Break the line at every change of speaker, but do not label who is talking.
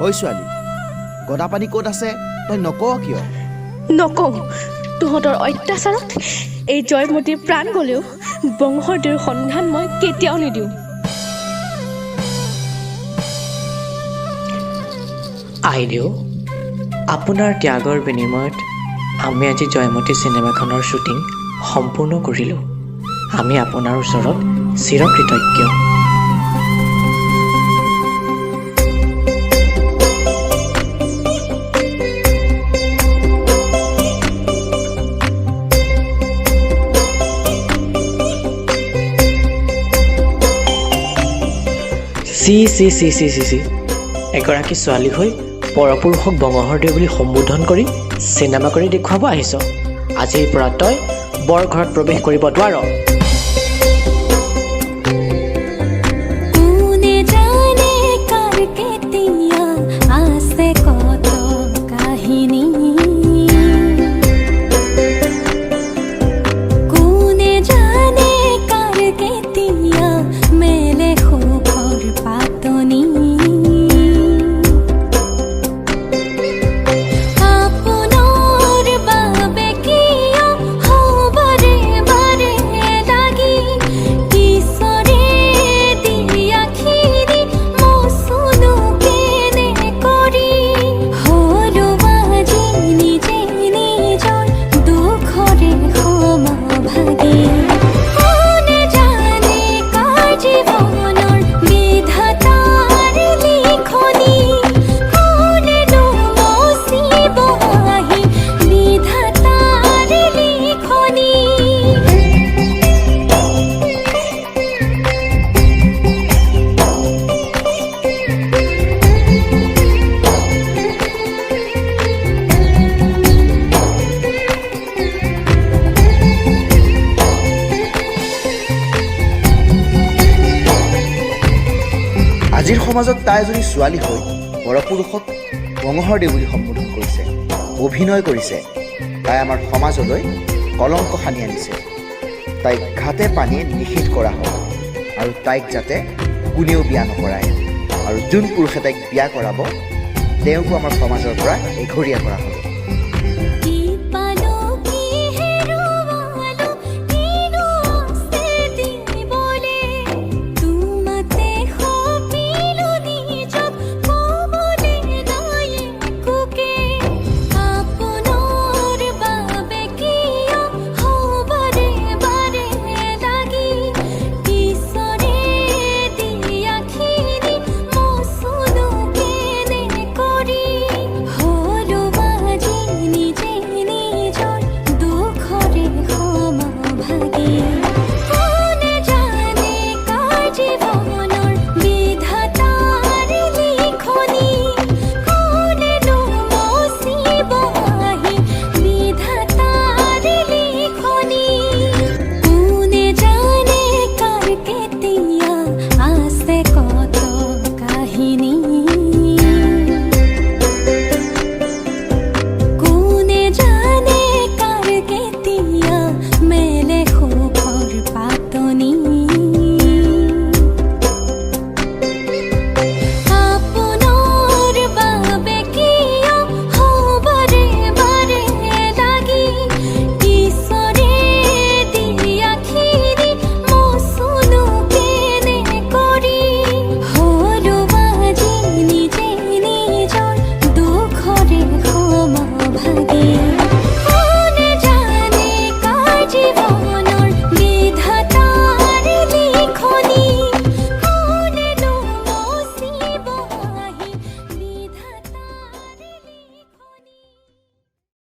ঐ ছোৱালী, গদাপানী ক'ত আছে তই নকৱ কিয়?
নকওঁ। তহঁতৰ অত্যাচাৰত এই জয়মতীৰ প্ৰাণ গ'লেও বংশৰ সন্ধান মই কেতিয়াও নিদিওঁ।
আইদেউ, আপোনাৰ ত্যাগৰ বিনিময়ত আমি আজি জয়মতী চিনেমাখনৰ শ্বুটিং সম্পূৰ্ণ কৰিলোঁ। আমি আপোনাৰ ওচৰত চিৰকৃতজ্ঞ। চি এগৰাকী ছোৱালী হৈ পৰপুৰুষক বঙহৰদেউ বুলি সম্বোধন কৰি চিনেমা কৰি দেখুৱাব আহিছ। আজিৰ পৰা তই বৰ ঘৰত প্ৰৱেশ কৰিব নোৱাৰ।
আজিৰ সমাজত তাই এজনী ছোৱালী হৈ পৰপুৰুষক বঙহৰদেউ বুলি সম্বোধন কৰিছে, অভিনয় কৰিছে। তাই আমাৰ সমাজলৈ কলংক সানি আনিছে। তাইক ঘাটে পানীয়ে নিষেধ কৰা হয় আৰু তাইক যাতে কোনেও বিয়া নকৰায়, আৰু যোন পুৰুষে তাইক বিয়া কৰাব তেওঁকো আমাৰ সমাজৰ পৰা এঘৰীয়া কৰা হ'ব।